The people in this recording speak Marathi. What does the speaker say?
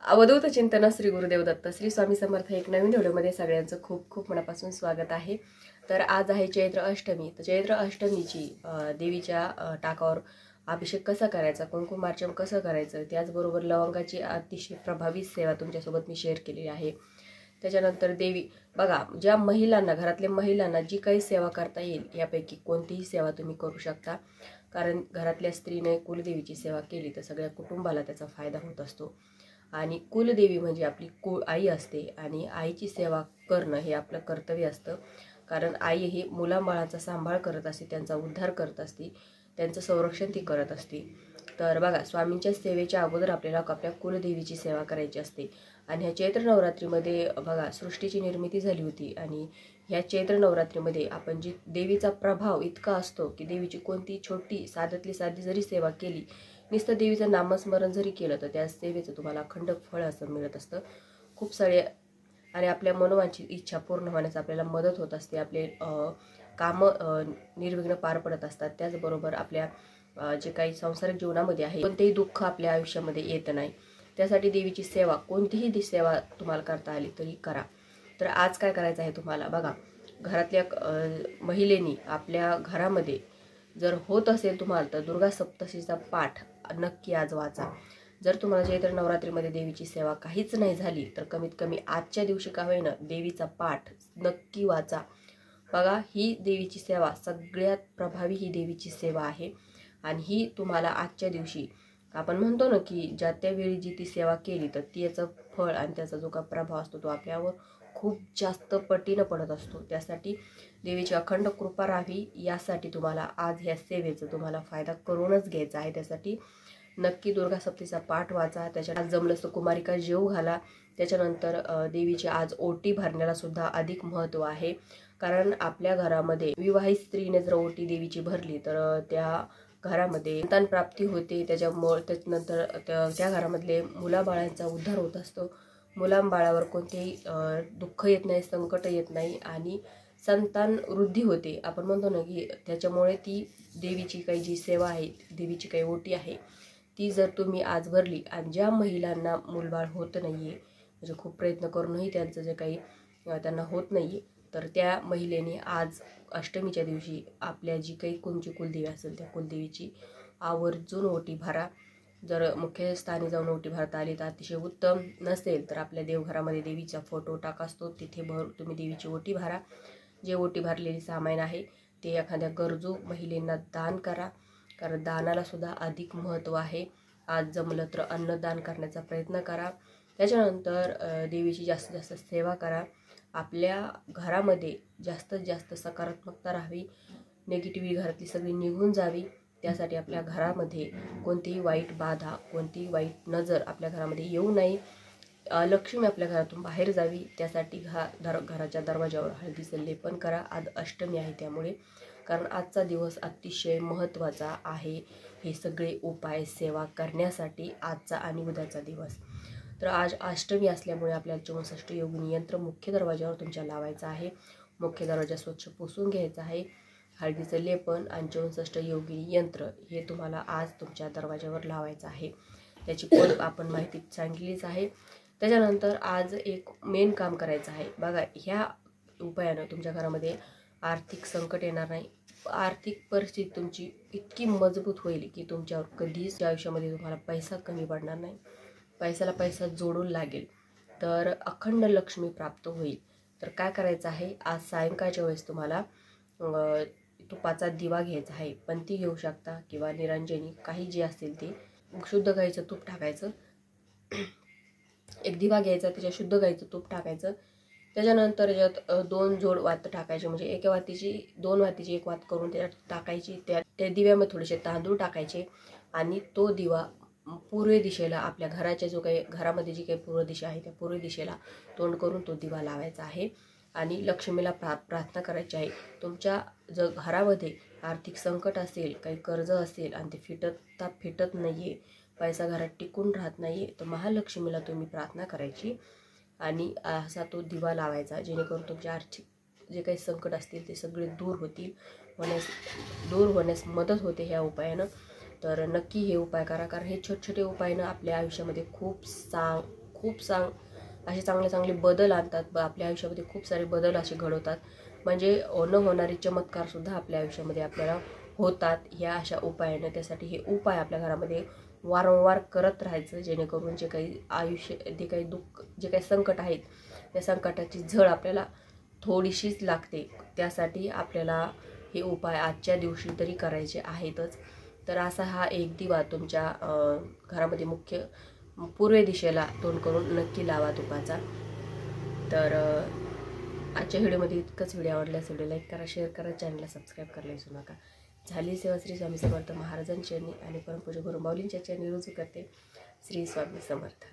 अवधूत चिंतन श्री गुरुदेव दत्त श्री स्वामी समर्थ एक नवीन व्हिडिओमध्ये सगळ्यांचं खूप खूप मनापासून स्वागत आहे। तर आज आहे चैत्र अष्टमी। तर चैत्र अष्टमीची देवीच्या टाकावर अभिषेक कसा करायचा, कुंकुमार्चन कसं करायचं, त्याचबरोबर लवंगाची अतिशय प्रभावी सेवा तुमच्यासोबत मी शेअर केलेली आहे। त्याच्यानंतर देवी बघा, ज्या महिलांना घरातल्या महिलांना जी काही सेवा करता येईल यापैकी कोणतीही सेवा तुम्ही करू शकता, कारण घरातल्या स्त्रीने कुलदेवीची सेवा केली तर सगळ्या कुटुंबाला त्याचा फायदा होत असतो। आणि कुलदेवी म्हणजे आपली आई असते आणि आईची सेवा करणं हे आपलं कर्तव्य असतं, कारण आई ही मुलाबाळांचा सांभाळ करत असते, त्यांचा उद्धार करत असते, त्यांचं संरक्षण ती करत असते। तर बघा, स्वामींच्या सेवेच्या अगोदर आपल्याला आपल्या कुलदेवीची सेवा करायची असते। आणि ह्या चैत्र नवरात्रीमध्ये बघा, सृष्टीची निर्मिती झाली होती आणि ह्या चैत्र नवरात्रीमध्ये आपण जी देवीचा प्रभाव इतका असतो की देवीची कोणती छोटी साध्यातली साधी जरी सेवा केली, नुसतं देवीचं नामस्मरण जरी केलं तर त्या सेवेचं तुम्हाला अखंड फळ असं मिळत असतं। खूप सारे आणि आपल्या मनोवांची इच्छा पूर्ण होण्यास आपल्याला मदत होत असते, आपले कामं निर्विघ्न पार पडत असतात। त्याचबरोबर आपल्या जे काही सांसारिक जीवनामध्ये आहे कोणतेही दुःख आपल्या आयुष्यामध्ये येत नाही। त्यासाठी देवीची सेवा कोणतीही सेवा तुम्हाला करता आली तरी करा। तर आज काय करायचं आहे तुम्हाला बघा, घरातल्या महिलेनी आपल्या घरामध्ये जर होत असेल तुम्हाला तर दुर्गा सप्तशीचा पाठ नक्की आज वाचा। जर तुम्हाला चैत्र नवरात्रीमध्ये देवीची सेवा काहीच नाही झाली तर कमीत कमी आजच्या दिवशी का होईना देवीचा पाठ नक्की वाचा। बघा, ही देवीची सेवा सगळ्यात प्रभावी ही देवीची सेवा आहे आणि ही तुम्हाला आजच्या दिवशी आपण म्हणतो ना की ज्या त्यावेळी जी ती सेवा केली तर त्याचं फळ आणि त्याचा जो काही प्रभाव असतो तो आपल्यावर खूप जास्त पटीनं पडत असतो। त्यासाठी देवीची अखंड कृपा राहावी यासाठी तुम्हाला आज ह्या सेवेचा तुम्हाला फायदा करूनच घ्यायचा आहे। त्यासाठी नक्की दुर्गा सप्तशीचा पाठ वाचा, त्याच्यात आज जमलंच तर कुमारिका जेव घाला। त्याच्यानंतर देवीची आज ओटी भरण्याला सुद्धा अधिक महत्त्व आहे, कारण आपल्या घरामध्ये विवाहित स्त्रीने जर ओटी देवीची भरली तर त्या घरामध्ये संतान प्राप्ती होते। त्याच्यानंतर त्या घरामधले मुलाबाळांचा उद्धार होत असतो, मुलाबाळावर कोणतेही दुःख येत नाही, संकट येत नाही आणि संतान वृद्धी होते। आपण म्हणतो ना की त्याच्यामुळे ती देवीची काही जी सेवा आहे, देवीची काही ओटी आहे ती जर तुम्ही आज भरली आणि ज्या महिलांना मुलबाळ होत नाहीये, म्हणजे खूप प्रयत्न करूनही त्यांचं जे काही त्यांना होत नाहीये, तर त्या महिलेने आज अष्टमीच्या दिवशी आपल्या जी काही कोणची कुलदेवी असेल त्या कुलदेवीची आवर्जून ओटी भरा। जर मुख्य स्थानी जाऊन ओटी भरता आली तर अतिशय उत्तम, नसेल तर आपल्या देवघरामध्ये देवीचा फोटो टाक असतो तिथे तुम्ही देवीची ओटी भरा। जे ओटी भरलेली सामान आहे ते एखाद्या गरजू महिलेंना दान करा, कारण दानाला सुद्धा अधिक महत्त्व आहे। आज जमलं तर अन्नदान करण्याचा प्रयत्न करा। त्याच्यानंतर देवीची जास्तीत जास्त सेवा करा। आपल्या घरामध्ये जास्तीत जास्त सकारात्मकता राहावी, निगेटिव्हिटी घरातली सगळी निघून जावी। त्यासाठी आपल्या घरामध्ये कोणतीही वाईट बाधा, कोणतीही वाईट नजर आपल्या घरामध्ये येऊ नये, लक्ष्मी आपल्या घरातून बाहेर जावी। त्यासाठी घराच्या दरवाजावर हळदीचं लेपन करा। आज अष्टमी आहे त्यामुळे, कारण आजचा दिवस अतिशय महत्त्वाचा आहे हे सगळे उपाय सेवा करण्यासाठी, आजचा आणि उद्याचा दिवस। तर आज अष्टमी असल्यामुळे आपल्याला 64 योगिनी यंत्र मुख्य दरवाजावर तुमच्या लावायचं आहे। मुख्य दरवाजा स्वच्छ पुसून घ्यायचा आहे। हळदीचं लेपन आणि 64 योगिनी यंत्र हे तुम्हाला आज तुमच्या दरवाजावर लावायचं आहे। त्याची पण आपण माहिती सांगितलीच आहे। त्याच्यानंतर आज एक मेन काम करायचं आहे बघा, ह्या उपायानं तुमच्या घरामध्ये आर्थिक संकट येणार नाही, आर्थिक परिस्थिती तुमची इतकी मजबूत होईल की तुमच्यावर कधीच आयुष्यामध्ये तुम्हाला पैसा कमी पडणार नाही, पैशाला पैसा जोडून लागेल, तर अखंड लक्ष्मी प्राप्त होईल। तर काय करायचं आहे, आज सायंकाळच्या वेळेस तुम्हाला तुपाचा दिवा घ्यायचा आहे, पंती घेऊ शकता किंवा निरंजनी काही जे असेल ते, शुद्ध गाईचं तूप टाकायचं, एक दिवा घ्यायचा त्याच्यात शुद्ध गाईचं तूप टाकायचं। त्याच्यानंतर त्याच्यात 2 जोड वात टाकायचे, म्हणजे एका वातीची 2 वातीची एक वात करून त्याच्यात टाकायची। त्या दिव्यामध्ये थोडेसे तांदूळ टाकायचे आणि तो दिवा पूर्व दिशेला, आपल्या घराच्या जो काही घरामध्ये जी काही पूर्व दिशा आहे त्या पूर्व दिशेला तोंड करून तो दिवा लावायचा आहे आणि लक्ष्मीला प्रार्थना करायची आहे। तुमच्या जर घरामध्ये आर्थिक संकट असेल, काही कर्ज असेल आणि ते फिटत नाहीये, पैसा घरात टिकून राहत नाहीये, तर महालक्ष्मीला तुम्ही प्रार्थना करायची आणि असा तो दिवा लावायचा, जेणेकरून तुमचे आर्थिक जे काही संकट असतील ते सगळे दूर होण्यास मदत होते ह्या उपायानं। तर नक्की हे उपाय करा, कारण हे छोटे छोटे उपायानं आपल्या आयुष्यामध्ये असे चांगले चांगले बदल आणतात. आपल्या आयुष्यामध्ये खूप सारे बदल असे घडवतात. म्हणजे न होणारे चमत्कारसुद्धा आपल्या आयुष्यामध्ये आपल्याला होतात ह्या अशा उपायाने. त्यासाठी हे उपाय आपल्या घरामध्ये वारंवार करत राहायचं, जेणेकरून जे काही दुःख, जे काही संकट आहेत त्या संकटाची झळ आपल्याला थोडीशीच लागते. त्यासाठी आपल्याला हे उपाय आजच्या दिवशी तरी करायचे आहेतच. तर असा हा एक दिवा तुमच्या घरामध्ये मुख्य पूर्व दिशेला तोंड करून नक्की लावा तुपाचा. तर आजच्या व्हिडिओमध्ये इतकंच. व्हिडिओ आवडल्यास व्हिडिओ लाईक करा, शेअर करा, चॅनलला सबस्क्राईब करायला विसरू नका. झाली सेवा श्री स्वामी समर्थ महाराजांची आणि परमपूज्य गुरु माऊलींच्या चरणी रुजू करते. श्री स्वामी समर्थ.